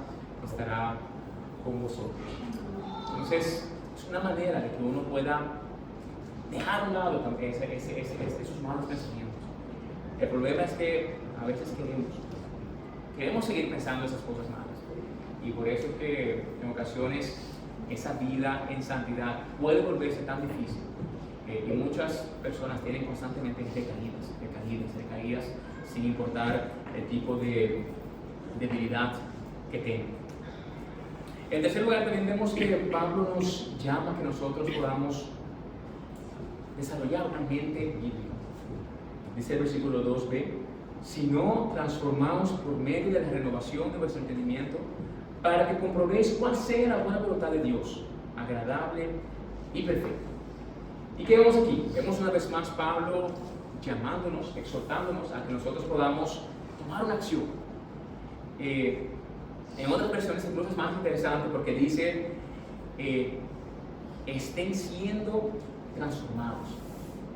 estará con vosotros. Entonces, es una manera de que uno pueda dejar a un lado esos malos pensamientos. El problema es que a veces queremos seguir pensando esas cosas malas, y por eso es que en ocasiones esa vida en santidad puede volverse tan difícil, y muchas personas tienen constantemente recaídas, sin importar el tipo de debilidad que tengan. En tercer lugar, también vemos que Pablo nos llama a que nosotros podamos desarrollar una mente bíblica. Dice el versículo 2b: sino transformaos por medio de la renovación de vuestro entendimiento, para que comprobéis cuál sea la buena voluntad de Dios, agradable y perfecta. ¿Y qué vemos aquí? Vemos una vez más Pablo llamándonos, exhortándonos a que nosotros podamos tomar una acción. En otras versiones incluso es más interesante, porque dice estén siendo transformados.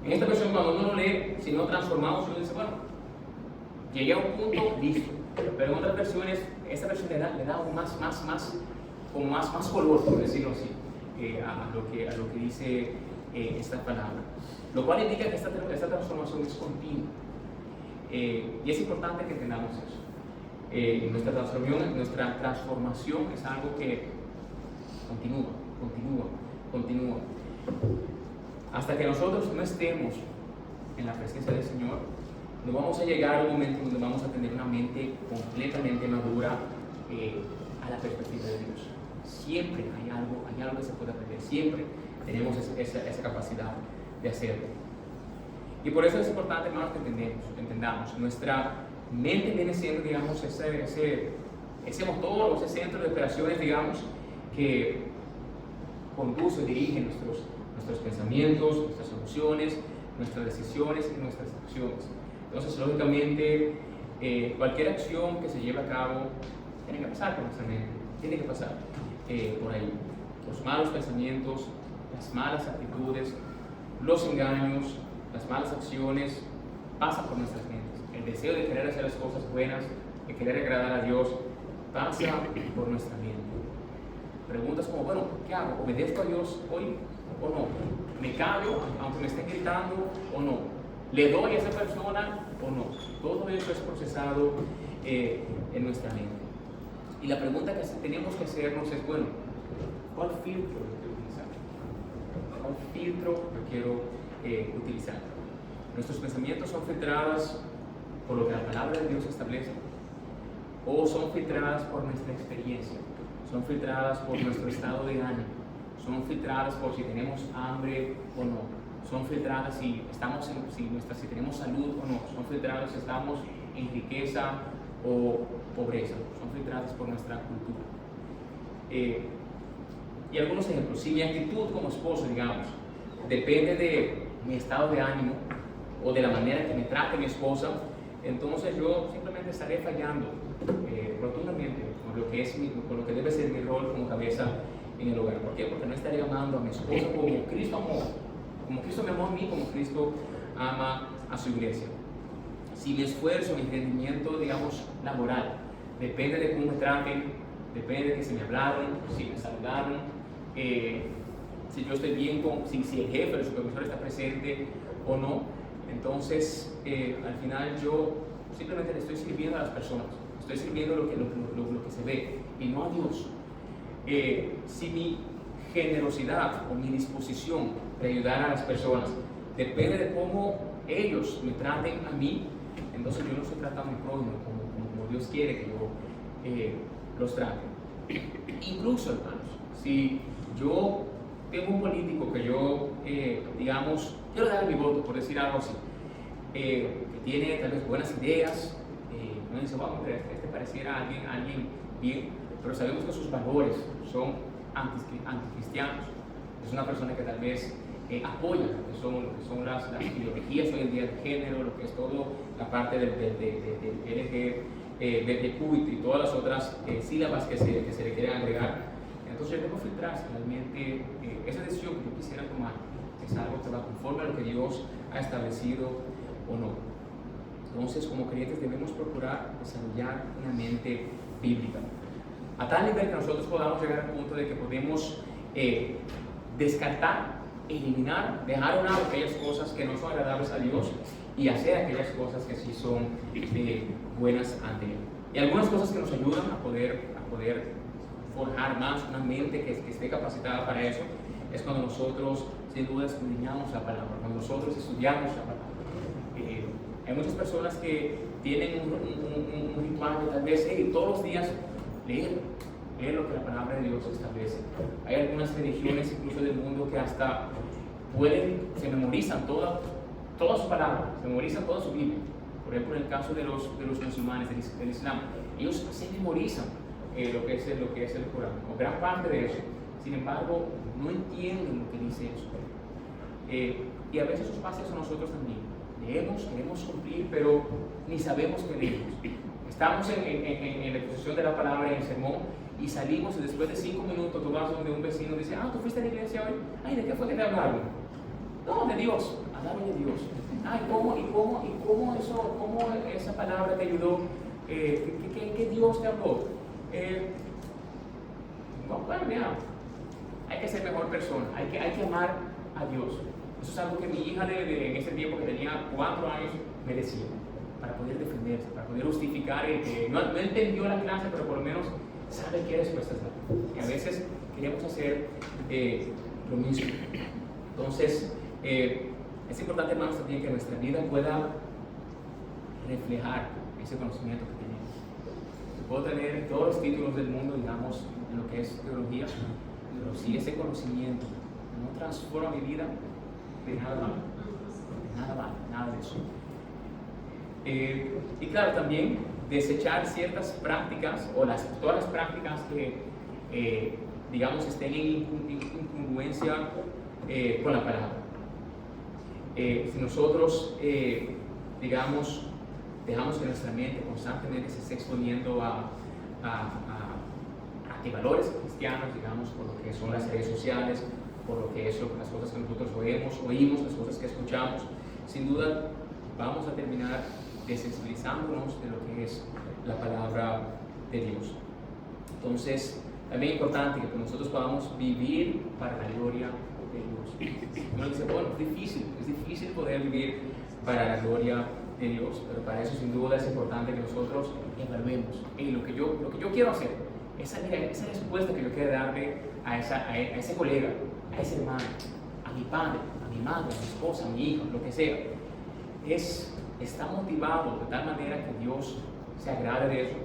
En esta versión, cuando uno lo lee, si no transformados, uno dice, bueno, llegué a un punto, listo. Pero en otras versiones, esta versión le da aún más color, por decirlo así, a lo que dice esta palabra. Lo cual indica que esta transformación es continua. Y es importante que entendamos eso. Nuestra transformación es algo que continúa. Hasta que nosotros no estemos en la presencia del Señor, no vamos a llegar a un momento donde vamos a tener una mente completamente madura a la perspectiva de Dios. Siempre hay algo que se puede aprender, siempre tenemos esa capacidad de hacerlo. Y por eso es importante, hermanos, que entendamos. Nuestra mente viene siendo, digamos, ese motor o ese centro de operaciones, digamos, que conduce, dirige nuestros pensamientos, nuestras emociones, nuestras decisiones y nuestras acciones. Entonces, lógicamente, cualquier acción que se lleve a cabo tiene que pasar por nuestra mente, tiene que pasar por ahí. Los malos pensamientos, las malas actitudes, los engaños, las malas acciones pasan por nuestras mentes. El deseo de querer hacer las cosas buenas, de querer agradar a Dios, pasa por nuestra mente. Preguntas como, bueno, ¿qué hago? ¿Obedezco a Dios hoy o no? ¿Me callo aunque me estén gritando o no? ¿Le doy a esa persona o no? Todo eso es procesado en nuestra mente. Y la pregunta que tenemos que hacernos es, bueno, ¿cuál filtro yo quiero utilizar? ¿Cuál filtro yo quiero utilizar? Nuestros pensamientos son filtrados por lo que la palabra de Dios establece, o son filtradas por nuestra experiencia, son filtradas por nuestro estado de ánimo, son filtradas por si tenemos hambre o no, son filtradas si tenemos salud o no, son filtradas si estamos en riqueza o pobreza, son filtradas por nuestra cultura. Y algunos ejemplos: si mi actitud como esposo, digamos, depende de mi estado de ánimo o de la manera que me trate mi esposa, entonces yo simplemente estaré fallando rotundamente con lo que debe ser mi rol como cabeza en el hogar. ¿Por qué? Porque no estaré amando a mi esposa como Cristo me amó a mí, como Cristo ama a su iglesia. Si mi esfuerzo, mi rendimiento, digamos, laboral, depende de cómo me traten, depende de que si me hablaron, si me saludaron, si yo estoy bien si el jefe, el supervisor está presente o no, entonces al final yo simplemente le estoy sirviendo a las personas, estoy sirviendo lo que se ve y no a Dios. Si mi generosidad o mi disposición de ayudar a las personas depende de cómo ellos me traten a mí, entonces yo no estoy tratando a mi prójimo como Dios quiere que yo los trate. Incluso, hermanos, si yo tengo un político que yo, digamos, quiero darle mi voto, por decir algo así, que tiene tal vez buenas ideas, uno dice, vamos, este pareciera alguien bien, pero sabemos que sus valores son anticristianos. Es una persona que tal vez apoya lo que son las ideologías hoy en día de género, lo que es todo la parte del LGBTQ y todas las otras sílabas que se le quieren agregar. Entonces yo tengo que filtrar si realmente esa decisión que yo quisiera tomar es algo que va conforme a lo que Dios ha establecido o no. Entonces, como creyentes debemos procurar desarrollar una mente bíblica, a tal nivel que nosotros podamos llegar al punto de que podemos descartar, eliminar, dejar a un lado aquellas cosas que no son agradables a Dios y hacer aquellas cosas que sí son buenas ante Él. Y algunas cosas que nos ayudan a poder forjar más una mente que esté capacitada para eso es cuando nosotros, sin duda, escudriñamos la palabra, cuando nosotros estudiamos la palabra. Hay muchas personas que tienen un ritual de tal vez todos los días leer lo que la palabra de Dios establece. Hay algunas religiones incluso del mundo que hasta se memorizan toda su palabra, se memorizan toda su Biblia. Por ejemplo, en el caso de los musulmanes del Islam, ellos se memorizan lo que es el Corán, o gran parte de eso. Sin embargo, no entienden lo que dice eso. Y a veces eso pasa a nosotros también. Leemos, queremos cumplir, pero ni sabemos qué leemos. Estamos en la exposición de la palabra en el sermón y salimos y después de 5 minutos tú vas donde un vecino dice, ¿tú fuiste a la iglesia hoy? Ay, ¿de qué fue que te hablaron? No, de Dios, hablaron de Dios. Ay, ¿cómo esa palabra te ayudó? ¿Qué Dios te habló? Bueno, mira, hay que ser mejor persona, hay que amar a Dios. Eso es algo que mi hija en ese tiempo que tenía 4 años me decía, para poder defenderse, para poder justificar que no entendió la clase, pero por lo menos sabe qué respuestas dar. Y a veces queremos hacer lo mismo. Entonces, es importante, hermanos, también que nuestra vida pueda reflejar ese conocimiento que tenemos. Puedo tener todos los títulos del mundo, digamos, en lo que es teología, pero si ese conocimiento no transforma mi vida, de nada vale, nada de eso. Y claro, también desechar ciertas prácticas o todas las prácticas que digamos estén en incongruencia con la palabra. Si nosotros digamos dejamos que nuestra mente constantemente se esté exponiendo a antivalores cristianos, digamos, por lo que son las redes sociales, por lo que es las cosas que nosotros oímos, las cosas que escuchamos, sin duda vamos a terminar desensibilizándonos de lo que es la palabra de Dios. Entonces, también es importante que nosotros podamos vivir para la gloria de Dios. Uno dice, bueno, es difícil poder vivir para la gloria de Dios, pero para eso sin duda es importante que nosotros evaluemos lo que yo quiero hacer, esa respuesta que yo quiero darle a ese colega, a ese hermano, a mi padre, a mi madre, a mi esposa, a mi hijo, lo que sea, es está motivado de tal manera que Dios se agrade de eso,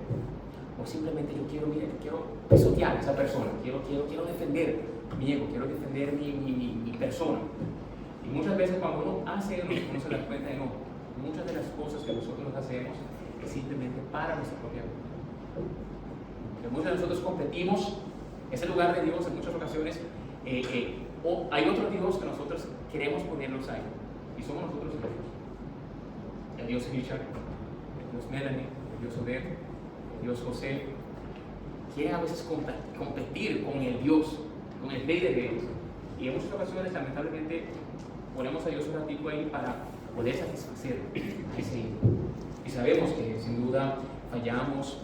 o simplemente yo quiero pisotear a esa persona, quiero defender mi ego, quiero defender mi persona. Y muchas veces cuando uno hace eso, uno se da cuenta de no, muchas de las cosas que nosotros hacemos es simplemente para nuestra propia vida. Que muchos de nosotros competimos ese lugar de Dios en muchas ocasiones, o hay otro Dios que nosotros queremos ponernos ahí, y somos nosotros mismos. El Dios Richard, el Dios Melanie, el Dios Odette, el Dios José, quieren a veces competir con el Dios, con el Rey de Reyes, y en muchas ocasiones lamentablemente ponemos a Dios un ratito ahí para poder satisfacer a ese hijo. Y sabemos que sin duda fallamos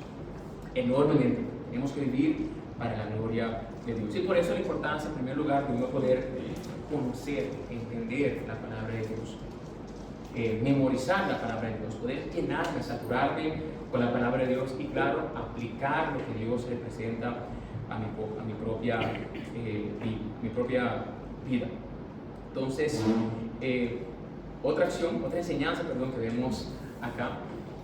enormemente. Tenemos que vivir para la gloria de Dios. Y por eso la importancia, en primer lugar, de uno poder conocer, entender la palabra de Dios, memorizar la palabra de Dios, poder llenarme, saturarme con la palabra de Dios y, claro, aplicar lo que Dios representa a mi propia vida. Entonces, otra enseñanza que vemos acá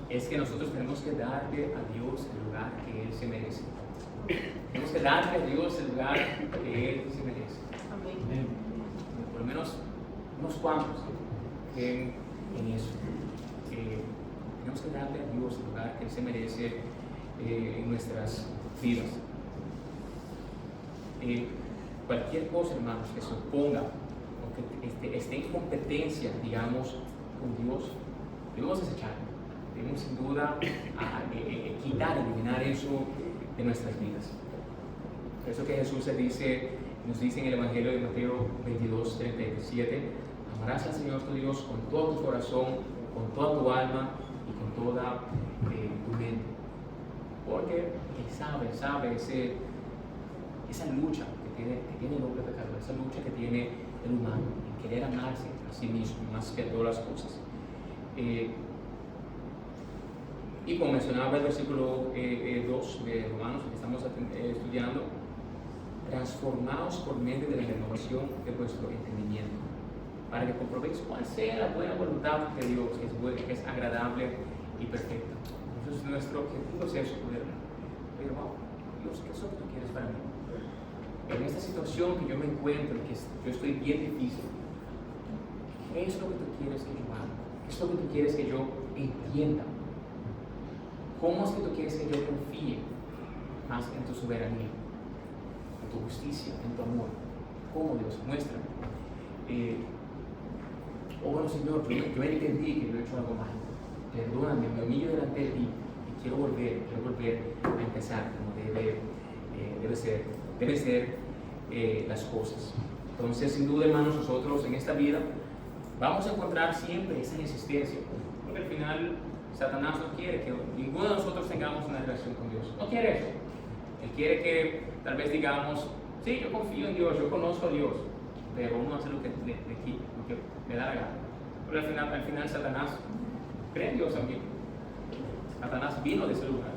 es que nosotros tenemos que darle a Dios el lugar que Él se merece. Tenemos que darle a Dios el lugar que Él se merece. Amén. Por lo menos unos cuantos en eso. Tenemos que darle a Dios el lugar que Él se merece en nuestras vidas. Cualquier cosa, hermanos, que se oponga o que esté en competencia, digamos, con Dios, debemos desecharlo. Debemos sin duda eliminar eso de nuestras vidas. Por eso que Jesús nos dice en el Evangelio de Mateo 22:37, amarás al Señor tu Dios con todo tu corazón, con toda tu alma y con toda tu mente. Porque Él sabe esa lucha que tiene el hombre pecador, esa lucha que tiene el humano en querer amarse a sí mismo más que a todas las cosas. Y como mencionaba el versículo 2 de Romanos, que estamos estudiando, transformaos por medio de la renovación de vuestro entendimiento, para que comprobéis cuál sea la buena voluntad de Dios, que es agradable y perfecta. Entonces nuestro objetivo es eso, poder decir, wow, Dios, ¿qué es lo que tú quieres para mí? En esta situación que yo me encuentro, que yo estoy bien difícil, ¿qué es lo que tú quieres que yo haga? ¿Qué es lo que tú quieres que yo entienda? ¿Cómo es que tú quieres que yo confíe más en tu soberanía, en tu justicia, en tu amor? ¿Cómo, Dios? Muéstrame. Bueno, Señor, yo entendí que yo he hecho algo mal. Perdóname, me humillo delante de ti y quiero volver a empezar como debe ser las cosas. Entonces, sin duda, hermanos, nosotros en esta vida vamos a encontrar siempre esa resistencia, porque al final Satanás no quiere que ninguno de nosotros tengamos una relación con Dios. No quiere eso. Él quiere que tal vez digamos, sí, yo confío en Dios, yo conozco a Dios, pero uno hace lo que le da la gana. Pero al final Satanás cree en Dios también. Satanás vino de ese lugar,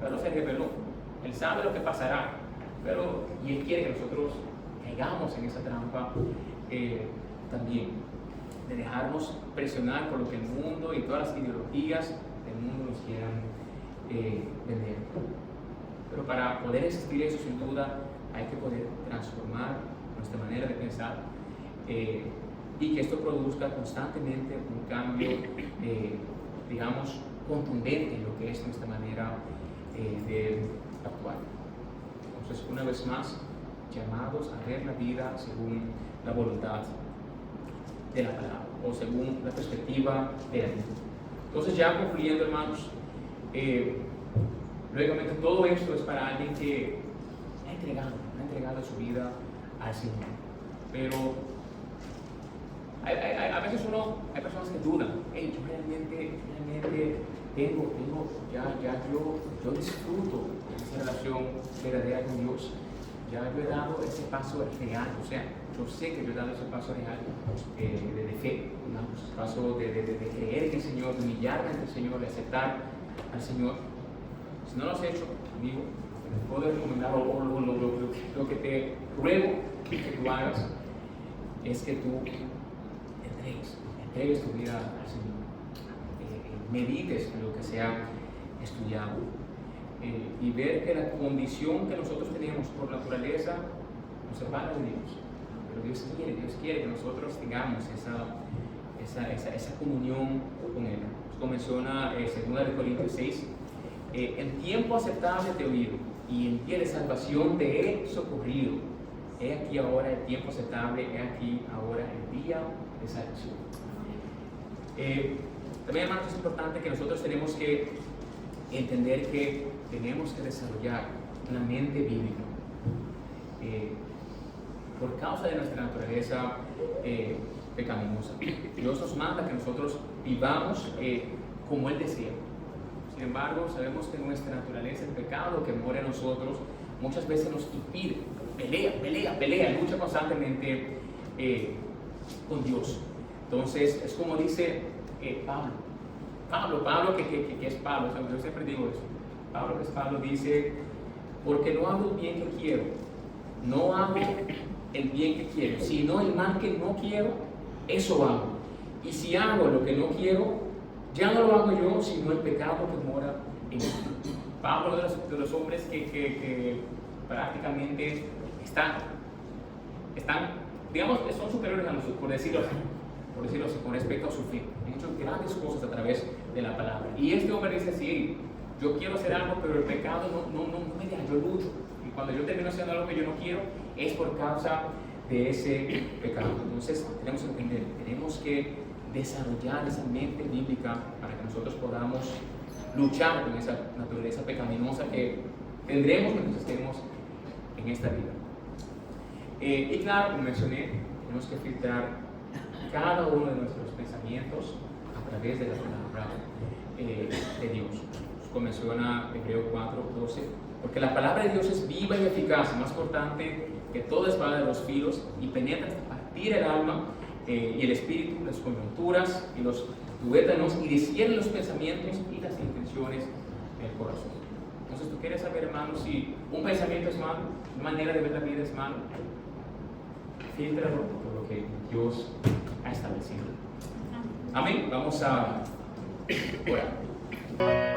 pero se rebeló. Él sabe lo que pasará, y Él quiere que nosotros caigamos en esa trampa también, de dejarnos presionar por lo que el mundo y todas las ideologías del mundo nos quieran vender. Pero para poder existir eso, sin duda, hay que poder transformar nuestra manera de pensar y que esto produzca constantemente un cambio, digamos, contundente en lo que es nuestra manera de actuar. Entonces, una vez más, llamados a ver la vida según la voluntad de la palabra o según la perspectiva de la vida. Entonces, ya concluyendo, hermanos, lógicamente todo esto es para alguien que ha entregado su vida al Señor. Pero a veces hay personas que dudan, hey, yo realmente yo disfruto de esa relación verdadera con Dios. Ya yo he dado ese paso real, o sea, yo sé que yo he dado ese paso real de fe, ese paso de creer en el Señor, de humillarme ante el Señor, de aceptar al Señor. Si no lo has hecho, amigo, te puedo recomendar lo que te ruego que tú hagas es que tú entregues tu vida al Señor. medites en lo que se ha estudiado y ver que la condición que nosotros tenemos por naturaleza nos separa de Dios. Pero Dios quiere que nosotros tengamos esa comunión con Él. Como menciona 2 Corintios 6, en tiempo aceptable te he oído y en día de salvación te he socorrido. He aquí ahora el tiempo aceptable, he aquí ahora el día de salvación. También, hermanos, es importante que nosotros tenemos que entender que tenemos que desarrollar una mente bíblica. Por causa de nuestra naturaleza pecaminosa, Dios nos manda que nosotros vivamos como Él desea. Sin embargo, sabemos que nuestra naturaleza, el pecado que mora en nosotros, muchas veces nos impide, pelea, lucha constantemente con Dios. Entonces, es como dice Pablo, que es Pablo, o sea, yo siempre digo eso. Pablo dice, porque no hago el bien que quiero, no hago el bien que quiero, sino el mal que no quiero, eso hago. Y si hago lo que no quiero, ya no lo hago yo, sino el pecado que mora en mí. Pablo, de los hombres que prácticamente están, digamos, son superiores a nosotros, por decirlo así, con respecto a su fe. Han hecho grandes cosas a través de la palabra. Y este hombre dice así, yo quiero hacer algo, pero el pecado no me deja, yo lucho. Y cuando yo termino haciendo algo que yo no quiero, es por causa de ese pecado. Entonces, tenemos que entender, tenemos que desarrollar esa mente bíblica para que nosotros podamos luchar con esa naturaleza pecaminosa que tendremos mientras estemos en esta vida. Y claro, como mencioné, tenemos que filtrar cada uno de nuestros pensamientos a través de la palabra de Dios. Como menciona Hebreos 4:12, porque la palabra de Dios es viva y eficaz, más cortante que toda espada de dos filos, y penetra hasta partir el alma y el espíritu, las coyunturas y los tuétanos, y discierne los pensamientos y las intenciones del corazón. Entonces, ¿tú quieres saber, hermano, si un pensamiento es malo, una manera de ver la vida es malo? Fíltralo por lo que Dios ha establecido. Amén. Vamos a orar.